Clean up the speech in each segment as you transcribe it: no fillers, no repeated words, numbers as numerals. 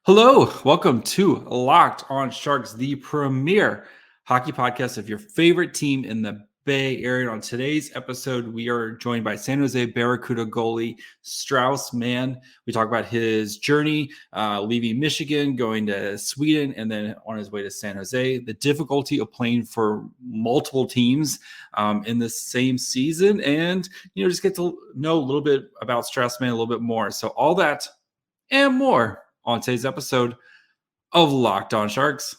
Hello, welcome to Locked on Sharks, the premier hockey podcast of your favorite team in the Bay Area. On today's episode, we are joined by San Jose Barracuda goalie Strauss Mann. We talk about his journey leaving Michigan, going to Sweden, and then on his way to San Jose, the difficulty of playing for multiple teams in the same season, and just get to know a little bit about Strauss Mann a little bit more. So all that and more on today's episode of Locked on Sharks.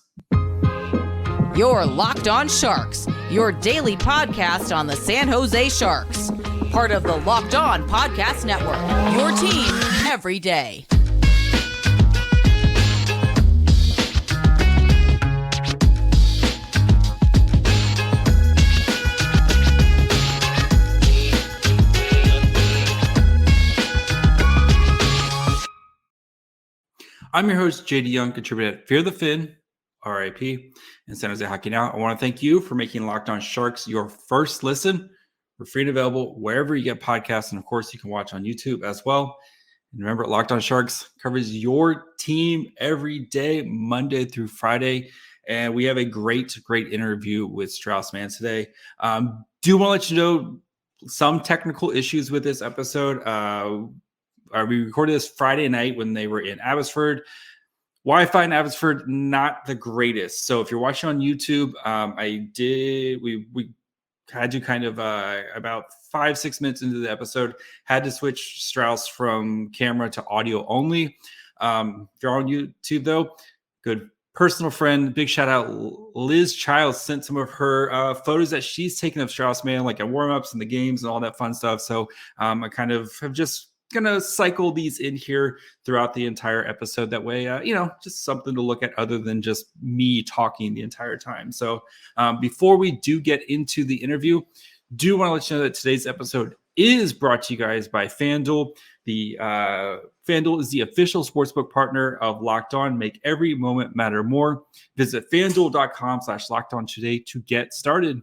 You're Locked on Sharks, your daily podcast on the San Jose Sharks. Part of the Locked on Podcast Network, your team every day. I'm your host, JD Young, contributor at Fear the Fin, RIP, and San Jose Hockey Now. I want to thank you for making Locked on Sharks your first listen. We're free and available wherever you get podcasts, and of course, you can watch on YouTube as well. And remember, Locked on Sharks covers your team every day, Monday through Friday. And we have a great interview with Strauss Mann today. Do want to let you know some technical issues with this episode. We recorded this Friday night when they were in Abbotsford. Wi-Fi in Abbotsford, not the greatest. So if you're watching on YouTube, we had to kind of about 5-6 minutes into the episode, had to switch Strauss from camera to audio only. If you're on YouTube though, good personal friend, big shout out. Liz Childs sent some of her photos that she's taken of Strauss Mann, like at warm-ups and the games and all that fun stuff. So I kind of have just gonna cycle these in here throughout the entire episode. That way, just something to look at other than just me talking the entire time. So before we do get into the interview, do want to let you know that today's episode is brought to you guys by FanDuel. The FanDuel is the official sportsbook partner of Locked On. Make every moment matter more. Visit FanDuel.com/LockedOn today to get started.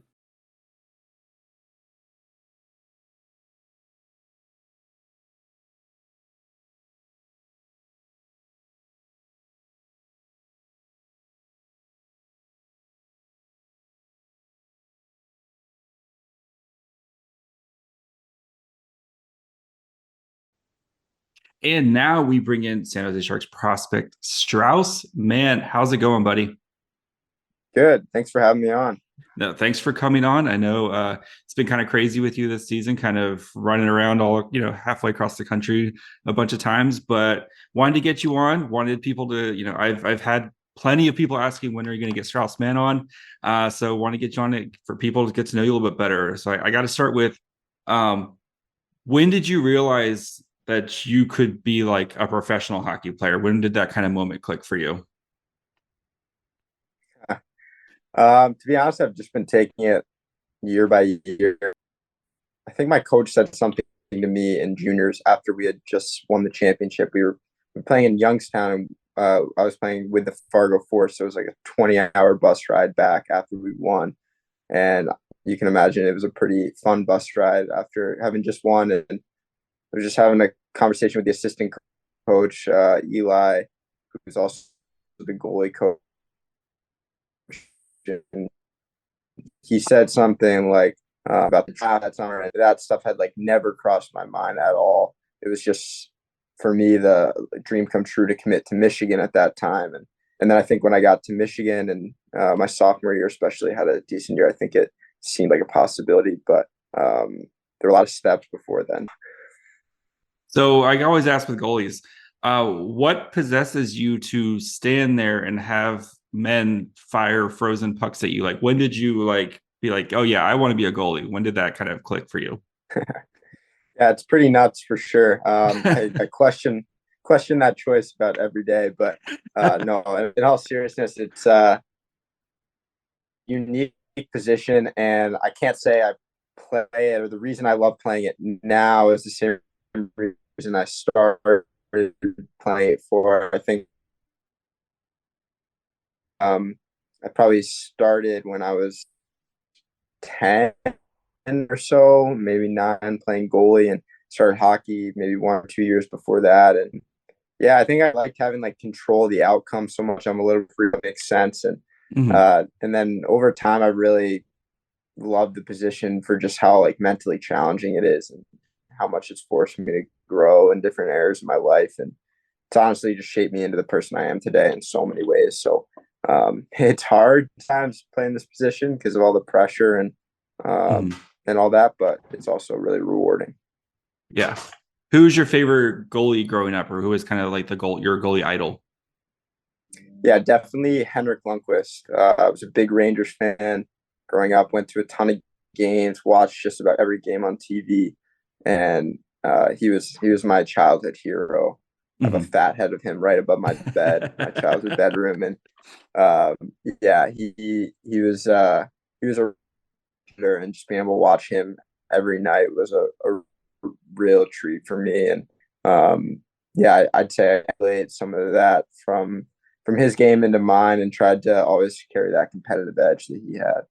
And now we bring in San Jose Sharks prospect Strauss Mann. How's it going, buddy? Good. Thanks for having me on. No, thanks for coming on. I know it's been kind of crazy with you this season, kind of running around all, halfway across the country a bunch of times, but wanted to get you on, wanted people to, I've had plenty of people asking when are you going to get Strauss Mann on. So want to get you on it for people to get to know you a little bit better. So I got to start with, when did you realize that you could be like a professional hockey player? When did that kind of moment click for you? To be honest, I've just been taking it year by year. I think my coach said something to me in juniors after we had just won the championship. We were playing in Youngstown, and I was playing with the Fargo Force. So it was like a 20-hour bus ride back after we won. And you can imagine it was a pretty fun bus ride after having just won. And I was just having a conversation with the assistant coach, Eli, who's also the goalie coach. And he said something like about the draft that summer, and that stuff had like never crossed my mind at all. It was just, for me, the dream come true to commit to Michigan at that time. And then I think when I got to Michigan and my sophomore year especially had a decent year, I think it seemed like a possibility, but there were a lot of steps before then. So I always ask with goalies, what possesses you to stand there and have men fire frozen pucks at you? Like, when did you be like, oh yeah, I want to be a goalie? When did that kind of click for you? Yeah, it's pretty nuts for sure. I question that choice about every day, but no, in all seriousness, it's a unique position, and I can't say I play it, or the reason I love playing it now is the same reason I started playing it for. I think I probably started when I was 10 or so, maybe 9, playing goalie, and started hockey maybe 1 or 2 years before that. And Yeah, I think I liked having like control of the outcome so much. I'm a little free, it makes sense. Mhm. And then over time, I really loved the position for just how like mentally challenging it is and how much it's forced me to grow in different areas of my life. And it's honestly just shaped me into the person I am today in so many ways. So it's hard times playing this position because of all the pressure Mhm. and all that, but it's also really rewarding. Yeah. Who's your favorite goalie growing up, or who is kind of like your goalie idol? Yeah, definitely Henrik Lundqvist. I was a big Rangers fan growing up, went to a ton of games, watched just about every game on TV, and he was my childhood hero. I have a Mhm. fat head of him right above my bed, my childhood bedroom, and um, yeah, he was a writer, and just being able to watch him every night was a real treat for me. And yeah, I'd say I played some of that from his game into mine and tried to always carry that competitive edge that he had.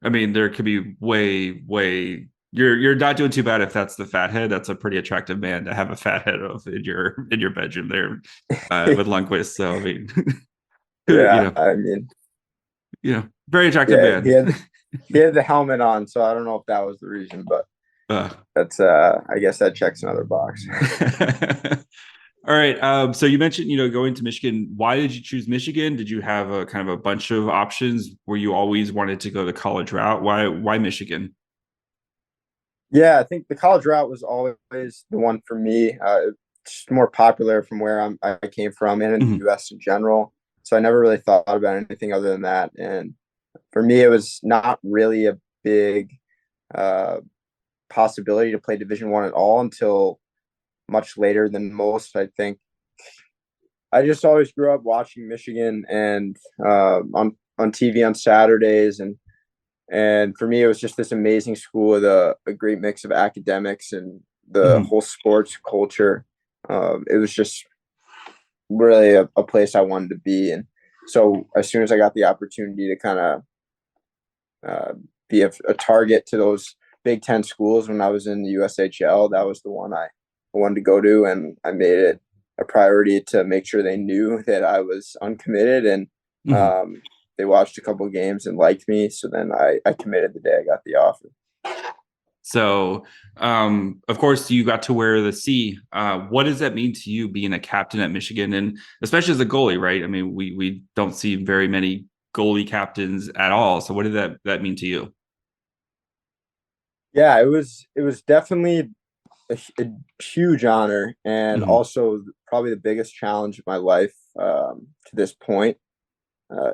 I mean, there could be way. You're not doing too bad if that's the fat head. That's a pretty attractive man to have a fat head of in your bedroom there with Lundqvist. So I mean, Yeah, I mean, very attractive yeah, man. he had the helmet on, so I don't know if that was the reason, but uh, that's I guess that checks another box. All right. So you mentioned, going to Michigan. Why did you choose Michigan? Did you have a kind of a bunch of options? Were you always wanted to go the college route? Why Michigan? Yeah, I think the college route was always the one for me. It's more popular from where I came from and in the Mhm. U.S. in general. So I never really thought about anything other than that. And for me, it was not really a big uh, possibility to play Division 1 at all until much later than most. I think I just always grew up watching Michigan and on TV on Saturdays, and for me, it was just this amazing school with a great mix of academics and the Mhm. whole sports culture. It was just really a place I wanted to be. And so as soon as I got the opportunity to kind of uh, be a target to those Big Ten schools when I was in the USHL, that was the one I wanted to go to. And I made it a priority to make sure they knew that I was uncommitted. And Mhm. they watched a couple of games and liked me. So then I committed the day I got the offer. So, of course, you got to wear the C. What does that mean to you being a captain at Michigan, and especially as a goalie, right? I mean, we don't see very many goalie captains at all. So, what did that mean to you? Yeah, it was definitely a huge honor and Mhm. also probably the biggest challenge of my life to this point.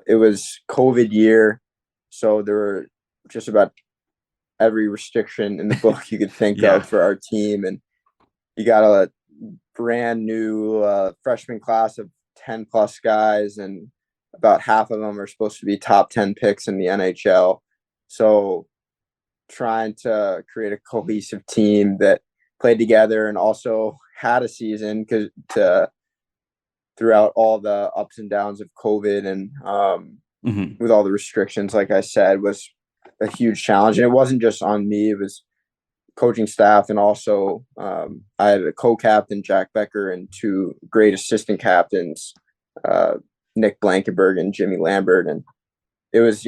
It was COVID year, so there were just about every restriction in the book you could think Yeah. of for our team, and you got a brand new freshman class of 10 plus guys, and about half of them are supposed to be top 10 picks in the NHL. So trying to create a cohesive team that played together and also had a season because to throughout all the ups and downs of COVID and Mhm. with all the restrictions, like I said, was a huge challenge. And it wasn't just on me; it was coaching staff, and also I had a co-captain, Jack Becker, and two great assistant captains, uh, Nick Blankenberg and Jimmy Lambert. And it was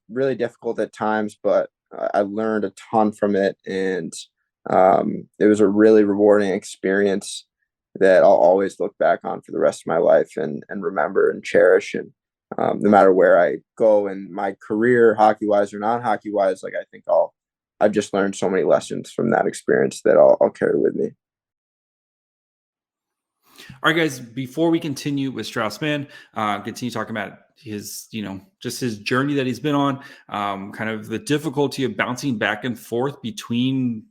really difficult at times, but I learned a ton from it, and it was a really rewarding experience that I'll always look back on for the rest of my life and remember and cherish. And no matter where I go in my career, hockey wise or non hockey wise, like I think I've just learned so many lessons from that experience that I'll carry with me. All right, guys, before we continue with Strauss Mann, continue talking about his, just his journey that he's been on, kind of the difficulty of bouncing back and forth between,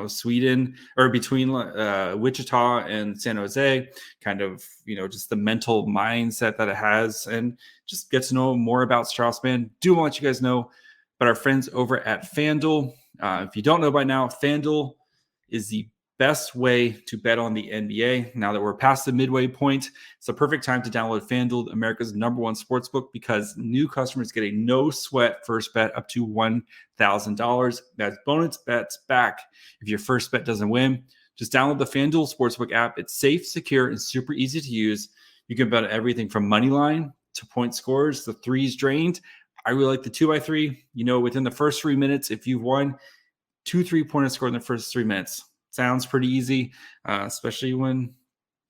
Sweden or between Wichita and San Jose, kind of, just the mental mindset that it has, and just get to know more about Strauss Mann. Do want to let you guys know about our friends over at FanDuel. If you don't know by now, FanDuel is the best way to bet on the NBA. Now that we're past the midway point, it's the perfect time to download FanDuel, America's #1 sportsbook, because new customers get a no sweat first bet up to $1,000. That's bonus bets back if your first bet doesn't win. Just download the FanDuel Sportsbook app. It's safe, secure, and super easy to use. You can bet everything from money line to point scores, the threes drained. I really like the 2x3. Within the first 3 minutes, if you've won, 2 3-pointers scored in the first 3 minutes. Sounds pretty easy, especially when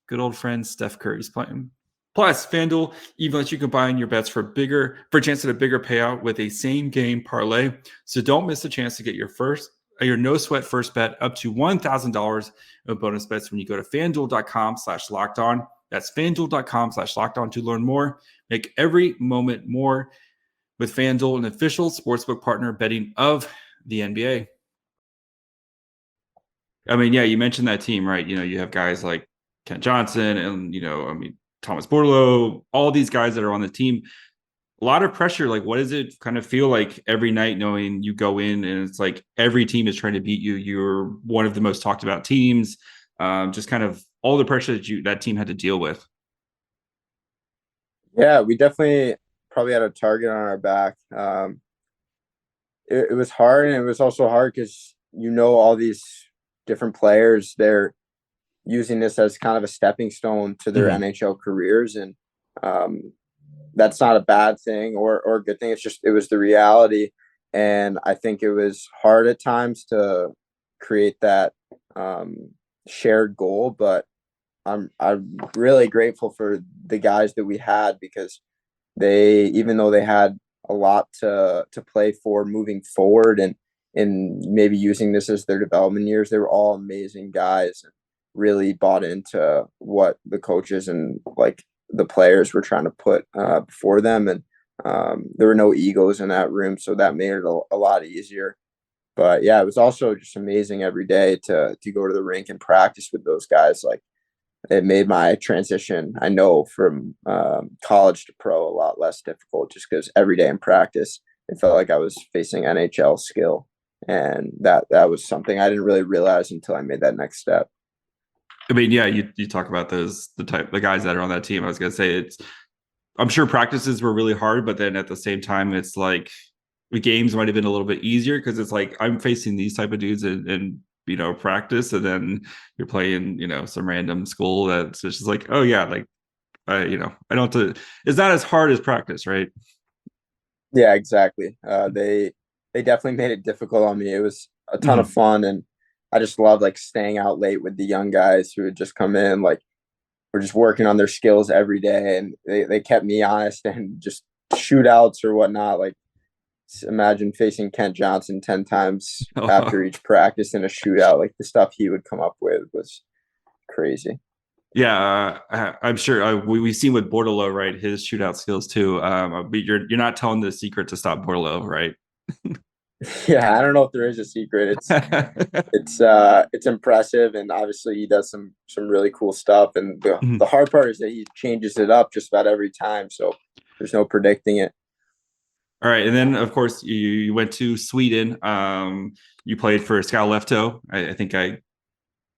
good old friend Steph Curry's playing. Plus, FanDuel even lets you combine your bets for a chance at a bigger payout with a same game parlay. So don't miss the chance to get your no sweat first bet up to $1,000 of bonus bets when you go to FanDuel.com/lockedon. That's FanDuel.com/lockedon to learn more. Make every moment more with FanDuel, an official sportsbook partner betting of the NBA. I mean, yeah, you mentioned that team, right? You have guys like Kent Johnson and, Thomas Bordelot, all these guys that are on the team. A lot of pressure. Like, what does it kind of feel like every night knowing you go in and it's like every team is trying to beat you? You're one of the most talked about teams. Just kind of all the pressure that team had to deal with. Yeah, we definitely probably had a target on our back. It was hard, and it was also hard because all these different players, they're using this as kind of a stepping stone to their NHL careers, and that's not a bad thing or a good thing. It was the reality, and I think it was hard at times to create that shared goal. But I'm really grateful for the guys that we had, because even though they had a lot to play for moving forward and maybe using this as their development years, they were all amazing guys and really bought into what the coaches and like the players were trying to put before them. And there were no egos in that room, so that made it a lot easier. But yeah, it was also just amazing every day to go to the rink and practice with those guys. Like, it made my transition, I know, from college to pro a lot less difficult, just because every day in practice, it felt like I was facing NHL skill. And that was something I didn't really realize until I made that next step. I mean, yeah, you talk about the guys that are on that team. I was going to say, I'm sure practices were really hard, but then at the same time, it's like the games might have been a little bit easier because it's like I'm facing these type of dudes in practice, and then you're playing, some random school that's just like, oh yeah, like, I don't have to, it's not as hard as practice, right? Yeah, exactly. They definitely made it difficult on me. It was a ton of fun, and I just loved like staying out late with the young guys who would just come in, like, we're just working on their skills every day, and they kept me honest. And just shootouts or whatnot, like, imagine facing Kent Johnson 10 times after each practice in a shootout. Like, the stuff he would come up with was crazy. Yeah, I'm sure we've seen with Bordelot, right? His shootout skills too. But you're not telling the secret to stop Bordelot, right? Yeah, I don't know if there is a secret. It's impressive, and obviously he does some really cool stuff. And the hard part is that he changes it up just about every time, so there's no predicting it. All right, and then of course you went to Sweden. You played for Skellefteå. I think I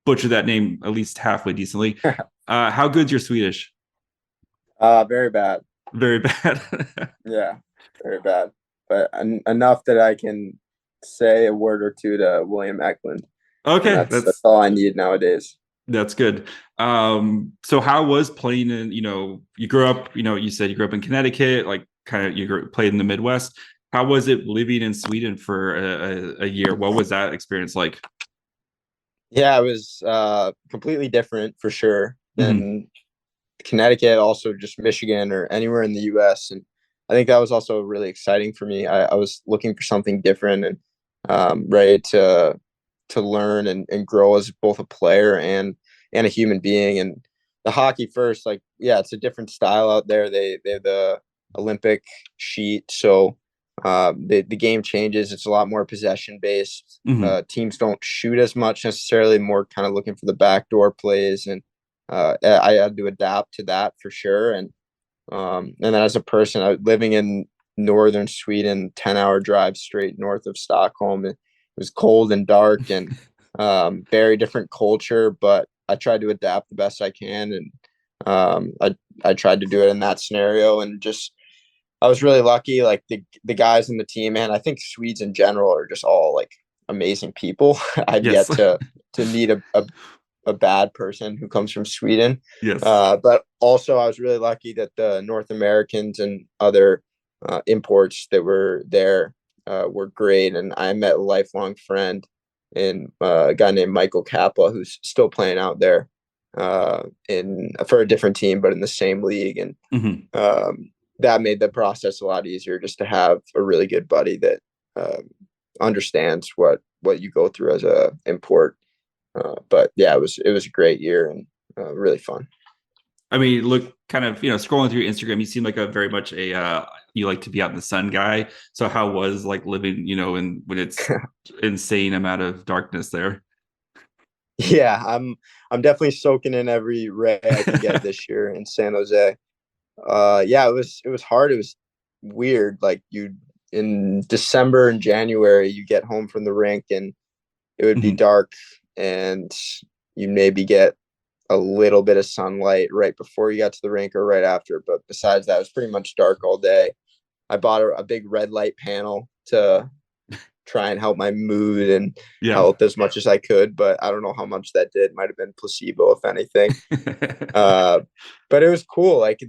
butchered that name at least halfway decently. How good's your Swedish? Very bad. Very bad. Yeah, very bad. But enough that I can say a word or two to William Eklund. Okay, that's all I need nowadays. That's good. So how was playing in? You grew up. You said you grew up in Connecticut. Like, kind of, played in the Midwest. How was it living in Sweden for a year? What was that experience like? Yeah, it was completely different for sure than Connecticut, also just Michigan or anywhere in the U.S. And I think that was also really exciting for me. I was looking for something different and ready to learn and grow as both a player and a human being. And the hockey first, like, yeah, it's a different style out there. They have the Olympic sheet, so the game changes. It's a lot more possession based. Teams don't shoot as much necessarily, more kind of looking for the backdoor plays, and I had to adapt to that for sure. And then as a person, living in northern Sweden, 10-hour drive straight north of Stockholm, it was cold and dark and very different culture, but I tried to adapt the best I can, and I tried to do it in that scenario. And just, I was really lucky. Like, the guys in the team, man, I think Swedes in general are just all like amazing people. I've yet to meet a bad person who comes from Sweden. Yes. But also I was really lucky that the North Americans and other imports that were there were great. And I met a lifelong friend in a guy named Michael Kappa, who's still playing out there for a different team, but in the same league. And that made the process a lot easier, just to have a really good buddy that understands what you go through as a import. But yeah, it was a great year and really fun. I mean, look, kind of, scrolling through Instagram, you seem like a very much a you like to be out in the sun guy. So how was like living, when it's insane amount of darkness there? Yeah, I'm definitely soaking in every ray I can get this year in San Jose. Yeah, it was hard. It was weird. Like in December and January, you get home from the rink and it would be dark, and you maybe get a little bit of sunlight right before you got to the rink or right after. But besides that, it was pretty much dark all day. I bought a big red light panel to try and help my mood and help as much as I could, but I don't know how much that did. Might have been placebo, if anything. But it was cool. Like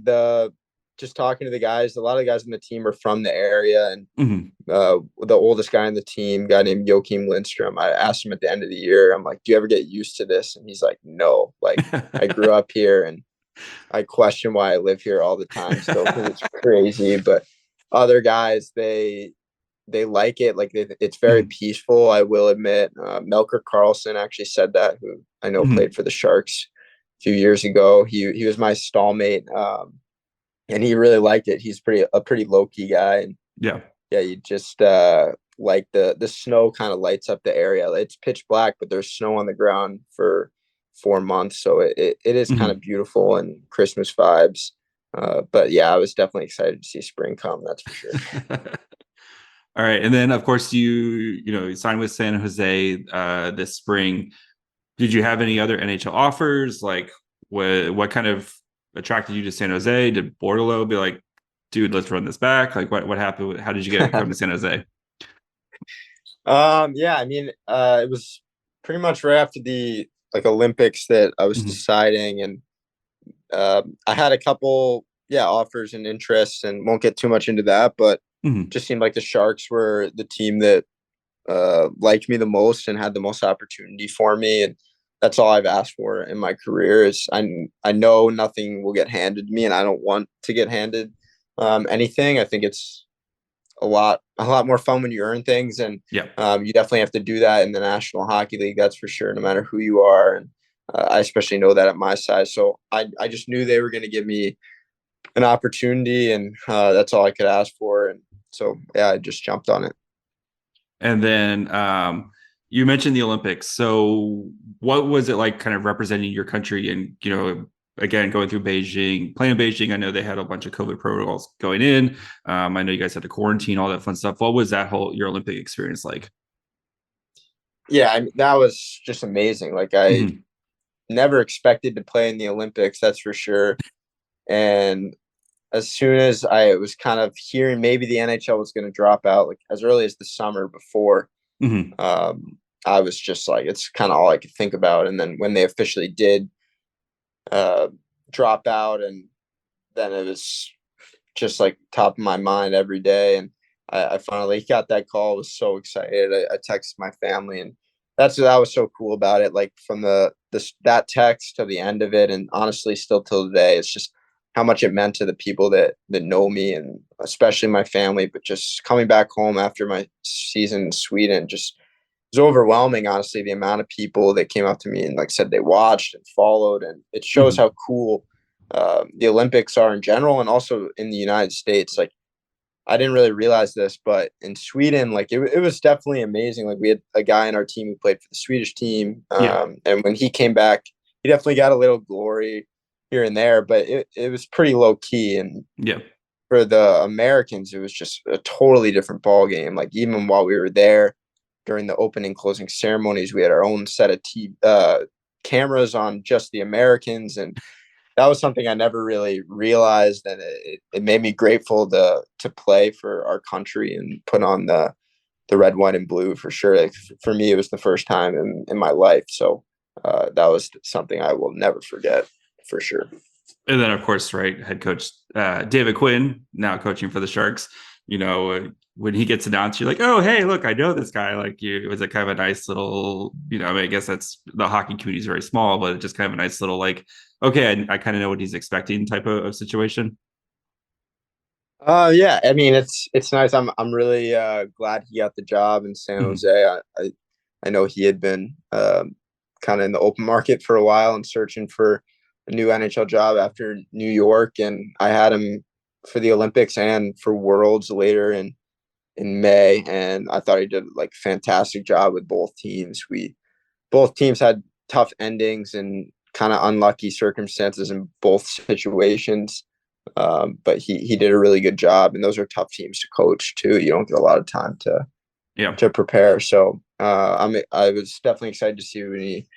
just talking to the guys, a lot of the guys on the team are from the area, and the oldest guy on the team, a guy named Joachim Lindstrom, I asked him at the end of the year, I'm like, do you ever get used to this? And he's like, no, like I grew up here and I question why I live here all the time still, because it's crazy. But other guys, they like it. Like it's very peaceful, I will admit. Melker Carlson actually said that, who I know played for the Sharks a few years ago. He was my stallmate, and he really liked it. He's a pretty low key guy, and yeah, you just like the snow kind of lights up the area. It's pitch black, but there's snow on the ground for 4 months, so it is kind of beautiful and Christmas vibes. But yeah, I was definitely excited to see spring come. That's for sure. All right, and then of course you signed with San Jose this spring. Did you have any other NHL offers? Like, what kind of attracted you to San Jose? Did Bordelot be like, dude, let's run this back? Like, what happened? How did you come to San Jose? Yeah, I mean, it was pretty much right after the Olympics that I was deciding, and I had a couple offers and interests, and won't get too much into that, but just seemed like the Sharks were the team that liked me the most and had the most opportunity for me. And that's all I've asked for in my career. Is I know nothing will get handed to me, and I don't want to get handed anything. I think it's a lot more fun when you earn things, and you definitely have to do that in the National Hockey League. That's for sure, no matter who you are. And I especially know that at my size. So I just knew they were going to give me an opportunity, and that's all I could ask for. And so, yeah, I just jumped on it. And then you mentioned the Olympics. So what was it like kind of representing your country and, again, going through Beijing, playing in Beijing? I know they had a bunch of COVID protocols going in. I know you guys had to quarantine, all that fun stuff. What was your Olympic experience like? Yeah, I mean, that was just amazing. Like I never expected to play in the Olympics, that's for sure. And as soon as I was kind of hearing maybe the NHL was going to drop out, like as early as the summer before, I was just like, it's kind of all I could think about. And then when they officially did drop out, and then it was just like top of my mind every day. And I finally got that call. I was so excited. I texted my family, and that was so cool about it. Like from that text to the end of it, and honestly, still till today, it's just how much it meant to the people that know me, and especially my family. But just coming back home after my season in Sweden, just it was overwhelming, honestly, the amount of people that came up to me and said they watched and followed. And it shows how cool the Olympics are in general, and also in the United States. Like I didn't really realize this, but in Sweden, it was definitely amazing. Like we had a guy in our team who played for the Swedish team, and when he came back, he definitely got a little glory here and there, but it was pretty low key. And for the Americans, it was just a totally different ball game. Like even while we were there during the opening closing ceremonies, we had our own set of cameras on just the Americans, and that was something I never really realized, and it made me grateful to play for our country and put on the red, white, and blue for sure. Like for me, it was the first time in my life, so that was something I will never forget for sure. And then, of course, right, head coach David Quinn, now coaching for the Sharks. When he gets announced, you're like, oh, hey, look, I know this guy. Like, it was a kind of a nice little, I mean, I guess that's the hockey community is very small, but just kind of a nice little, like, okay, I kind of know what he's expecting type of situation. Yeah, I mean it's nice. I'm really glad he got the job in San Mhm. Jose. I know he had been kind of in the open market for a while and searching for a new NHL job after New York, and I had him for the Olympics and for Worlds later in May, and I thought he did like a fantastic job with both teams. Both teams had tough endings and kind of unlucky circumstances in both situations. But he did a really good job, and those are tough teams to coach too. You don't get a lot of time Yeah. to prepare. So I was definitely excited to see when he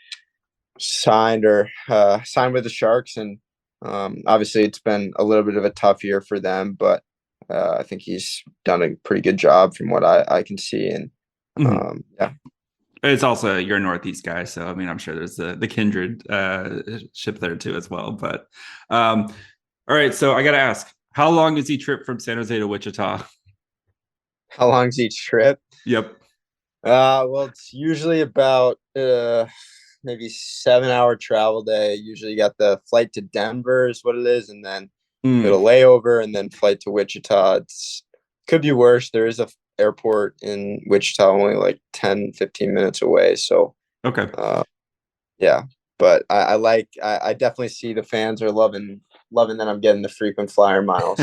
signed with the Sharks, and obviously it's been a little bit of a tough year for them, but I think he's done a pretty good job from what I can see, and Mhm. yeah. It's also you're a Northeast guy, so I mean I'm sure there's the kindred ship there too as well. But all right, so I gotta ask, how long is the trip from San Jose to Wichita? How long's each trip? Yep. Well, it's usually about maybe 7 hour travel day. Usually you got the flight to Denver is what it is, and then bit of Mm, layover and then flight to Wichita. It's could be worse. There is a airport in Wichita only like 10-15 minutes away. So okay. uh yeah. But I definitely see the fans are loving that I'm getting the frequent flyer miles.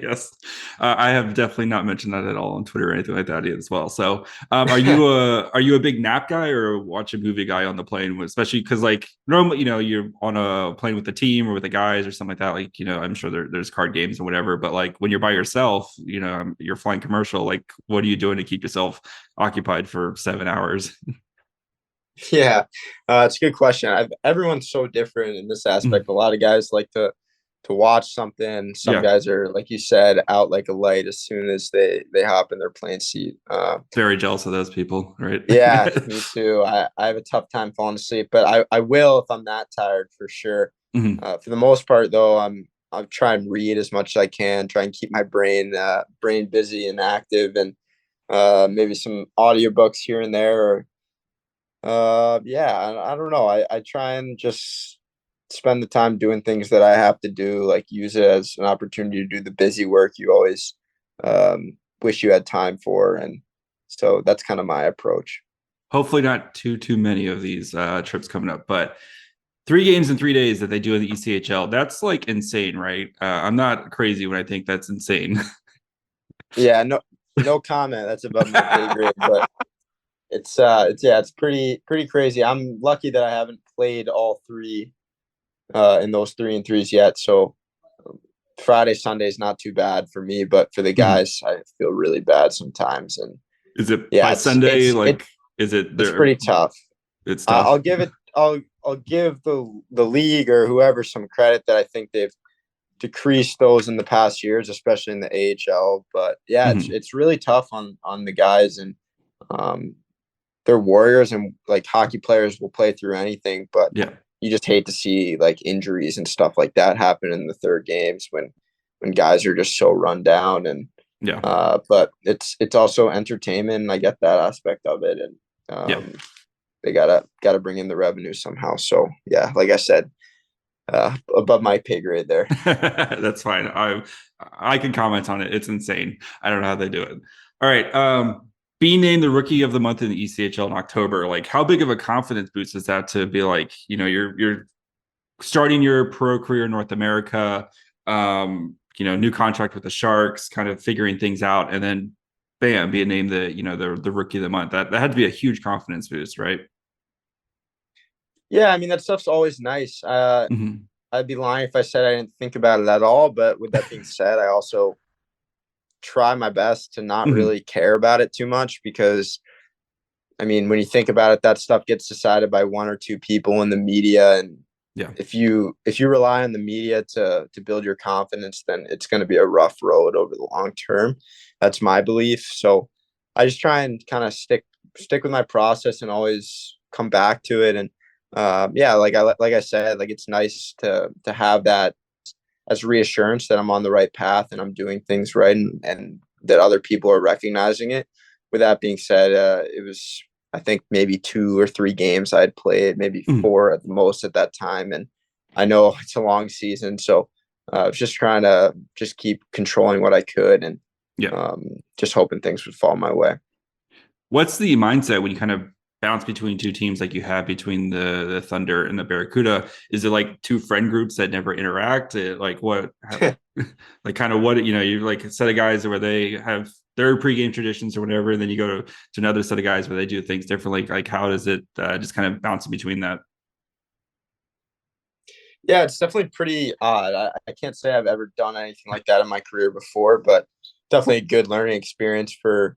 Yes, I have definitely not mentioned that at all on Twitter or anything like that as well. So, are you a big nap guy or watch a movie guy on the plane? Especially because like normally, you're on a plane with the team or with the guys or something like that. Like, I'm sure there's card games or whatever. But like when you're by yourself, you're flying commercial. Like, what are you doing to keep yourself occupied for 7 hours? Yeah, it's a good question. Everyone's so different in this aspect. A lot of guys like to watch something. Some Yeah, guys are, like you said, out like a light as soon as they hop in their plane seat. very jealous of those people, right? Yeah, me too. I have a tough time falling asleep, but I will if I'm that tired for sure. Mhm. For the most part, though, I'm trying to read as much as I can, try and keep my brain busy and active, and maybe some audiobooks here and there, or yeah, I don't know. I try and just spend the time doing things that I have to do, like use it as an opportunity to do the busy work you always wish you had time for. And so that's kind of my approach. Hopefully not too many of these trips coming up, but 3 games in 3 days that they do in the ECHL, that's like insane, right? I'm not crazy when I think that's insane. Yeah, no comment. That's above my pay grade, but it's pretty crazy. I'm lucky that I haven't played all three in those 3-and-3s yet. So Friday, Sunday is not too bad for me, but for the Mhm. guys, I feel really bad sometimes. And Is it yeah, by Sunday? Like, is it it's there? pretty tough. It's I'll tough. give it. I'll give the league or whoever some credit that I think they've decreased those in the past years, especially in the AHL. But yeah, Mhm. it's really tough on the guys, and um, they're warriors, and like hockey players will play through anything, but Yeah, you just hate to see like injuries and stuff like that happen in the third games when guys are just so run down. And yeah, but it's also entertainment, and I get that aspect of it, and yeah. they gotta bring in the revenue somehow. So yeah, like I said, above my pay grade there. That's fine. I can comment on it. It's insane. I don't know how they do it. All right. Being named the rookie of the month in the ECHL in October, like how big of a confidence boost is that to be like, you're starting your pro career in North America, new contract with the Sharks, kind of figuring things out, and then bam, being named the rookie of the month. That had to be a huge confidence boost, right? Yeah, I mean that stuff's always nice. Mm-hmm. I'd be lying if I said I didn't think about it at all. But with that being said, I also try my best to not Mm-hmm. really care about it too much because I mean, when you think about it, that stuff gets decided by one or two people in the media, and Yeah. if you rely on the media to build your confidence, then it's going to be a rough road over the long term. That's my belief. So I just try and kind of stick with my process and always come back to it. And yeah, like I said, like it's nice to have that as reassurance that I'm on the right path and I'm doing things right, and that other people are recognizing it. With that being said, it was, I think, maybe 2 or 3 games I'd played, maybe 4 at the most at that time. And I know it's a long season, so I was just trying to just keep controlling what I could, and just hoping things would fall my way. What's the mindset when you kind of bounce between two teams like you have between the Thunder and the Barracuda? Is it like two friend groups that never interact? Like what, like kind of what, you're like a set of guys where they have their pregame traditions or whatever, and then you go to another set of guys where they do things differently. Like how does it just kind of bounce in between that? Yeah, it's definitely pretty odd. I can't say I've ever done anything like that in my career before, but definitely a good learning experience for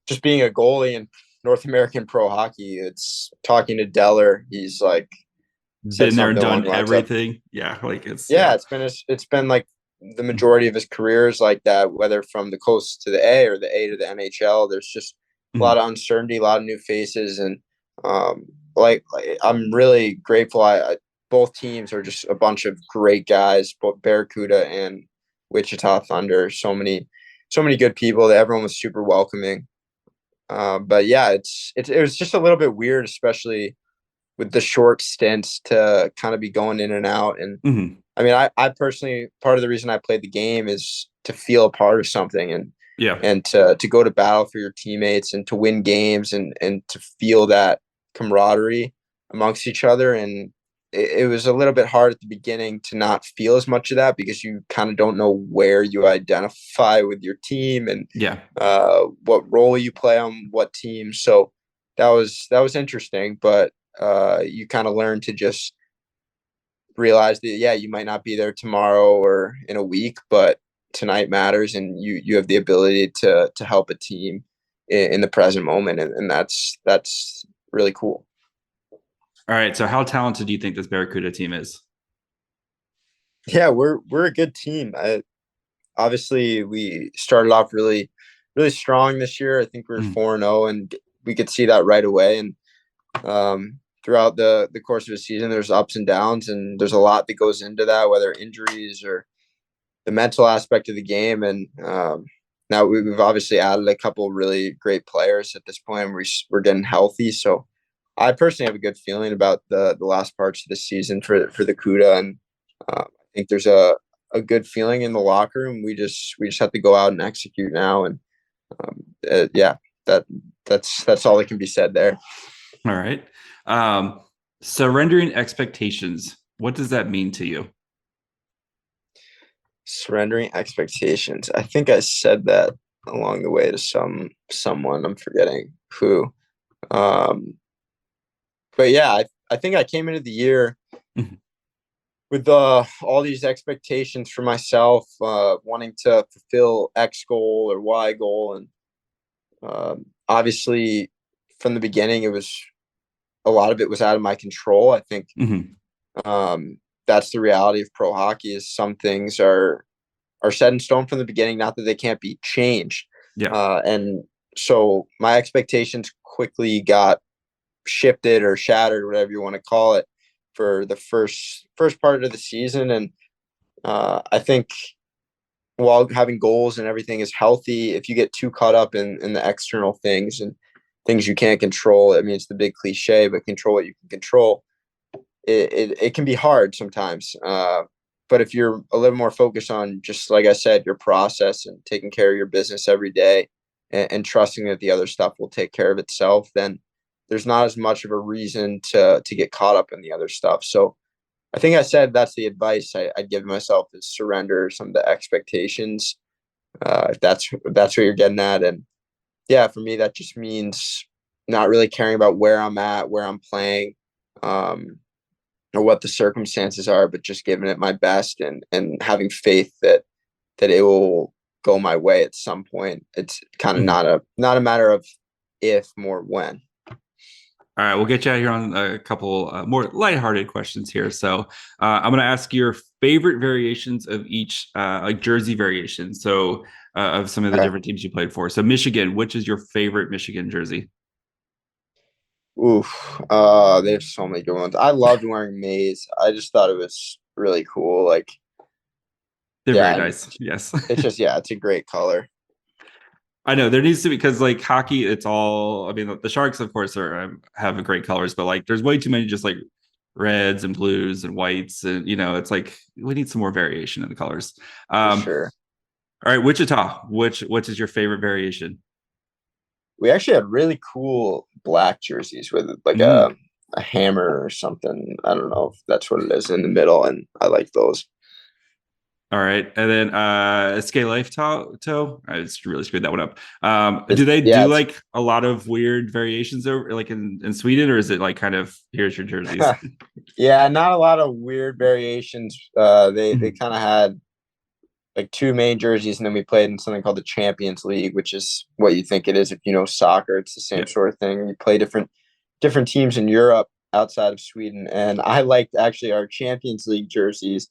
just being a goalie in North American pro hockey. It's talking to Deller. He's like Been there and done everything. Yeah, like it's been like the majority of his career is like that, whether from the coast to the A or the A to the NHL. There's just a lot of uncertainty, a lot of new faces, and like I'm really grateful. Both teams are just a bunch of great guys, both Barracuda and Wichita Thunder. So many good people. That everyone was super welcoming. But yeah, it was just a little bit weird, especially with the short stints to kind of be going in and out. And I mean, I personally, part of the reason I played the game is to feel a part of something, and to go to battle for your teammates and to win games, and to feel that camaraderie amongst each other. And it was a little bit hard at the beginning to not feel as much of that, because you kind of don't know where you identify with your team, and what role you play on what team. So that was interesting, but you kind of learn to just realize that, yeah, you might not be there tomorrow or in a week, but tonight matters, and you have the ability to help a team in the present moment, and that's really cool. All right, so how talented do you think this Barracuda team is? Yeah, we're a good team. Obviously, we started off really strong this year. I think we were 4-0, and we could see that right away. And throughout the course of a season, there's ups and downs, and there's a lot that goes into that, whether injuries or the mental aspect of the game. And now we've obviously added a couple really great players at this point. We're getting healthy, so I personally have a good feeling about the last parts of the season for the CUDA, and I think there's a good feeling in the locker room. We just have to go out and execute now, and yeah, that's all that can be said there. All right. Surrendering expectations. What does that mean to you? Surrendering expectations. I think I said that along the way to someone. I'm forgetting who. But yeah, I think I came into the year with all these expectations for myself, wanting to fulfill X goal or Y goal. And obviously, from the beginning, a lot of it was out of my control. I think that's the reality of pro hockey, is some things are set in stone from the beginning, not that they can't be changed. And so my expectations quickly got shifted or shattered, whatever you want to call it, for the first part of the season. And I think while having goals and everything is healthy, if you get too caught up in the external things and things you can't control, I mean, it's the big cliche, but control what you can control. It can be hard sometimes. But if you're a little more focused on, just like I said, your process and taking care of your business every day, and trusting that the other stuff will take care of itself, then there's not as much of a reason to get caught up in the other stuff. So I think I said that's the advice I'd give myself, is surrender some of the expectations, if that's what you're getting at. And yeah, for me, that just means not really caring about where I'm at, where I'm playing, or what the circumstances are, but just giving it my best, and having faith that it will go my way at some point. It's kind of not a matter of if, more when. All right, we'll get you out here on a couple more lighthearted questions here. So I'm going to ask your favorite variations of each, like jersey variations. So of some of the different teams you played for. So Michigan, which is your favorite Michigan jersey? Oof. There's so many good ones. I loved wearing maize. I just thought it was really cool. Like, They're yeah, very and nice. Yes. it's just, yeah, it's a great color. I know there needs to be, because like hockey, it's all. I mean, the Sharks, of course, are have great colors, but like there's way too many just like reds and blues and whites, and it's like we need some more variation in the colors. For Um, sure. all right, Wichita, which is your favorite variation? We actually had really cool black jerseys with like Mm, a hammer or something. I don't know if that's what it is in the middle, and I like those. all right, and then Escape Life toe. I just really screwed that one up. Do It's they yeah, do it's like a lot of weird variations over like in Sweden, or is it like kind of here's your jerseys? yeah, not a lot of weird variations. They Mhm. kind of had like two main jerseys, and then we played in something called the Champions League, which is what you think it is if you know soccer. It's the Yeah. same sort of thing. You play different teams in Europe outside of Sweden, and I liked actually our Champions League jerseys.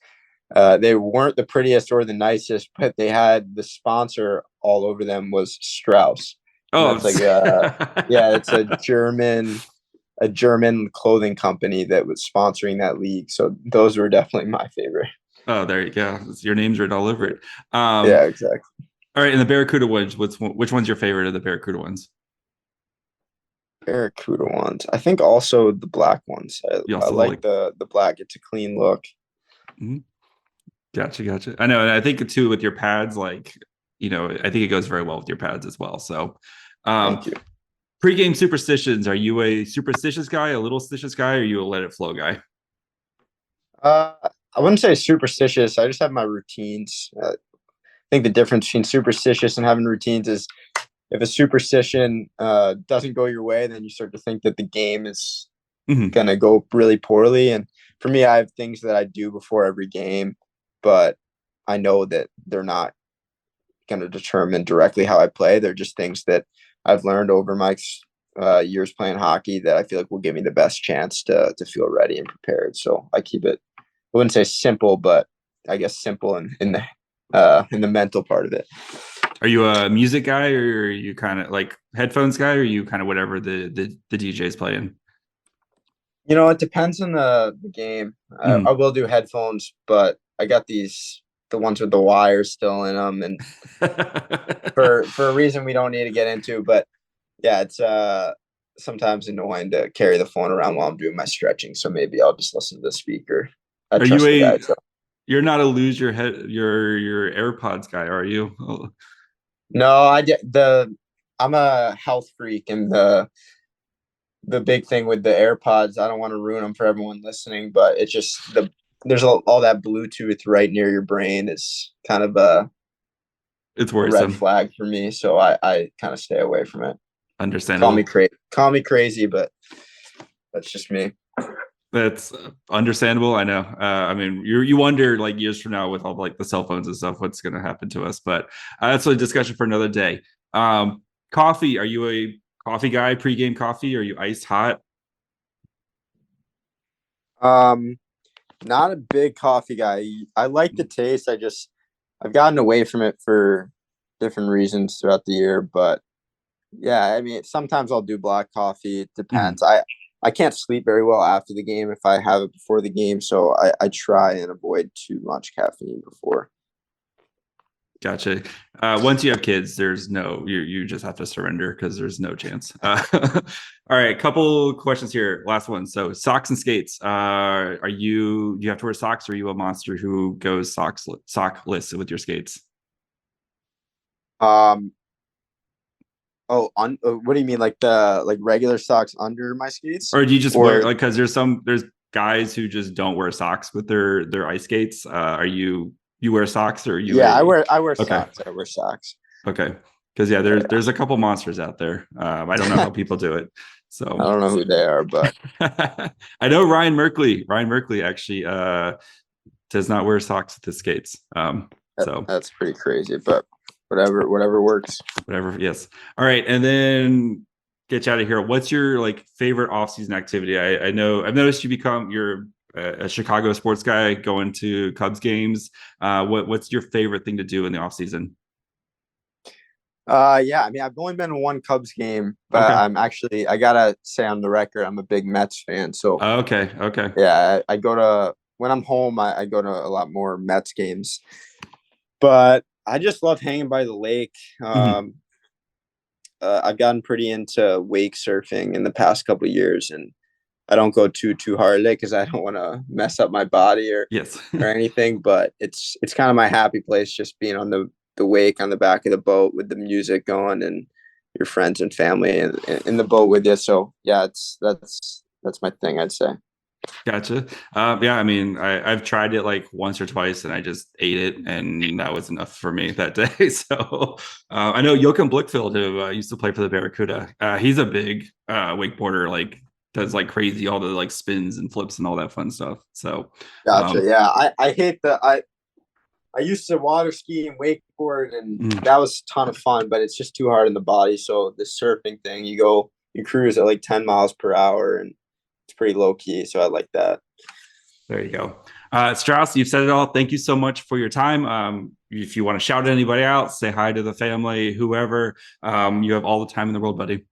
They weren't the prettiest or the nicest, but they had the sponsor all over them was Strauss, and Oh, that's like yeah, it's a German clothing company that was sponsoring that league. So those were definitely my favorite. oh, there you go. Your name's written all over it. Yeah, exactly. All right, and the Barracuda ones. Which one's your favorite of the Barracuda ones? Barracuda ones. I think also the black ones. You I also like like. the black. It's a clean look. Mhm. Gotcha. I know, and I think too with your pads, like I think it goes very well with your pads as well. So, um, Thank you. pregame superstitions. Are you a superstitious guy, a little stitious guy, or are you a let it flow guy? Uh, I wouldn't say superstitious. I just have my routines. I think the difference between superstitious and having routines is if a superstition doesn't go your way, then you start to think that the game is Mhm. gonna go really poorly. And for me, I have things that I do before every game, but I know that they're not gonna determine directly how I play. They're just things that I've learned over my years playing hockey that I feel like will give me the best chance to feel ready and prepared. So I keep it. I wouldn't say simple, but I guess simple in the mental part of it. Are you a music guy, or are you kind of like headphones guy, or are you kind of whatever the DJ's playing? You know, it depends on the game. I Mhm. will do headphones, but I got the ones with the wires still in them, and for a reason we don't need to get into. But yeah, it's sometimes annoying to carry the phone around while I'm doing my stretching. So maybe I'll just listen to the speaker. I Are you trust the a? guys. So. You're not a lose your AirPods guy, are you? Oh, No, I'm a health freak, and the big thing with the AirPods, I don't want to ruin them for everyone listening, but it's just there's all that Bluetooth right near your brain is kind of it's a red worrisome. flag for me. So I kind of stay away from it. Understandable. Call me crazy, but that's just me. That's understandable. I know. I mean, you wonder like years from now with all like the cell phones and stuff, what's going to happen to us. But that's a discussion for another day. Coffee. Are you a coffee guy? Pre-game coffee? Are you iced hot? Um, Not a big coffee guy. I like the taste. I've gotten away from it for different reasons throughout the year, but yeah, I mean, sometimes I'll do black coffee. It Mhm. depends. I can't sleep very well after the game if I have it before the game, so I try and avoid too much caffeine before. Gotcha. Once you have kids, there's no you just have to surrender because there's no chance. All right, couple questions here. Last one. So socks and skates. Are you do you have to wear socks? Or are you a monster who goes sockless with your skates? Um. What do you mean, like the regular socks under my skates, Or do you just wear or like because there's guys who just don't wear socks with their ice skates. Are you wear socks, or are you yeah, a I wear okay. socks. I wear socks. Okay. Because yeah, Yeah, there's a couple monsters out there. I don't know how people do it. I So don't know who they are, but I know Ryan Merkley. Ryan Merkley actually does not wear socks with his skates. So that's pretty crazy. But whatever works. whatever. Yes. All right, and then get you out of here. What's your like favorite off-season activity? I know I've noticed you're a Chicago sports guy going to Cubs games. What's your favorite thing to do in the off season? Yeah, I mean, I've only been to one Cubs game, but Okay. I gotta say on the record, I'm a big Mets fan. So Okay. Okay. yeah, I go to when I'm home, I go to a lot more Mets games. But I just love hanging by the lake. Mhm. I've gotten pretty into wake surfing in the past couple of years, and I don't go too hard at it because I don't want to mess up my body Yes. or anything. But it's kind of my happy place, just being on the wake on the back of the boat with the music going and your friends and family and in the boat with you. So yeah, that's my thing, I'd say. Gotcha. Yeah, I mean, I've tried it like once or twice, and I just ate it, and that was enough for me that day. So I know Joachim Blickfeld, who used to play for the Barracuda. He's a big wakeboarder, like does like crazy all the like spins and flips and all that fun stuff. So Gotcha. um, Yeah, I hate I used to water ski and wakeboard, and mm, that was a ton of fun, but it's just too hard on the body. So the surfing thing, you cruise at like 10 miles per hour, and it's pretty low key. So I like that. there you go. Strauss, you've said it all. Thank you so much for your time. If you want to shout anybody out, say hi to the family, whoever, you have all the time in the world, buddy.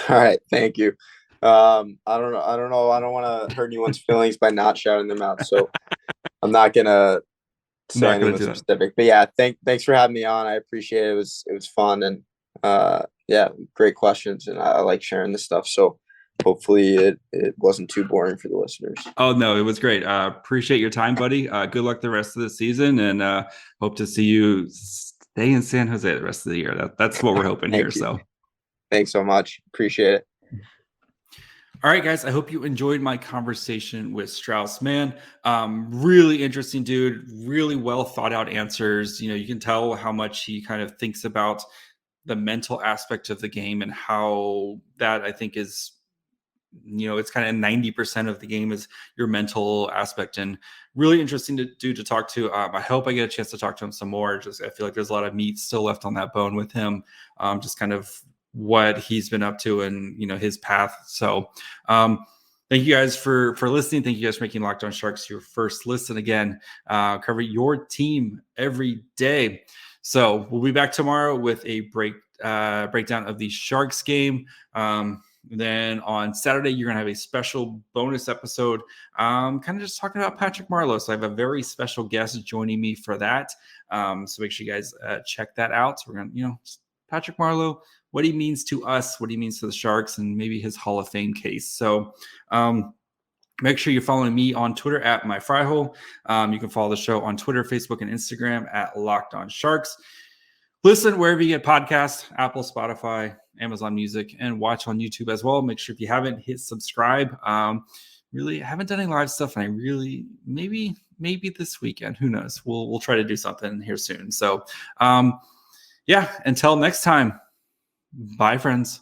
All right, thank you. I don't know. I don't want to hurt anyone's feelings by not shouting them out. So I'm not gonna say Not going to anyone do that. specific. But yeah, thanks for having me on. I appreciate it. It was fun, and yeah, great questions, and I like sharing this stuff. So hopefully it wasn't too boring for the listeners. Oh no, it was great. Appreciate your time, buddy. Good luck the rest of the season, and hope to see you stay in San Jose the rest of the year. That's what we're hoping here. Thank you. So, Thanks so much. Appreciate it. all right, guys. I hope you enjoyed my conversation with Strauss Mann. Really interesting dude. Really well thought out answers. You know, you can tell how much he kind of thinks about the mental aspect of the game and how that I think is, you know, it's kind of 90% of the game is your mental aspect, and really interesting to talk to. I hope I get a chance to talk to him some more. Just I feel like there's a lot of meat still left on that bone with him. Just kind of what he's been up to and, you know, his path. So thank you guys for listening. Thank you guys for making Locked On Sharks your first listen. Again, cover your team every day. So we'll be back tomorrow with a breakdown of the Sharks game. Then on Saturday, you're going to have a special bonus episode, kind of just talking about Patrick Marleau. So I have a very special guest joining me for that. So make sure you guys check that out. So we're going to, you know, Patrick Marleau, what he means to us, what he means to the Sharks, and maybe his Hall of Fame case. So make sure you're following me on Twitter at MyFryHole. You can follow the show on Twitter, Facebook, and Instagram at Locked On Sharks. Listen wherever you get podcasts, Apple, Spotify, Amazon Music, and watch on YouTube as well. Make sure if you haven't hit subscribe. Really, I haven't done any live stuff, and I really maybe this weekend. Who knows? We'll try to do something here soon. So, yeah. Until next time. Bye, friends.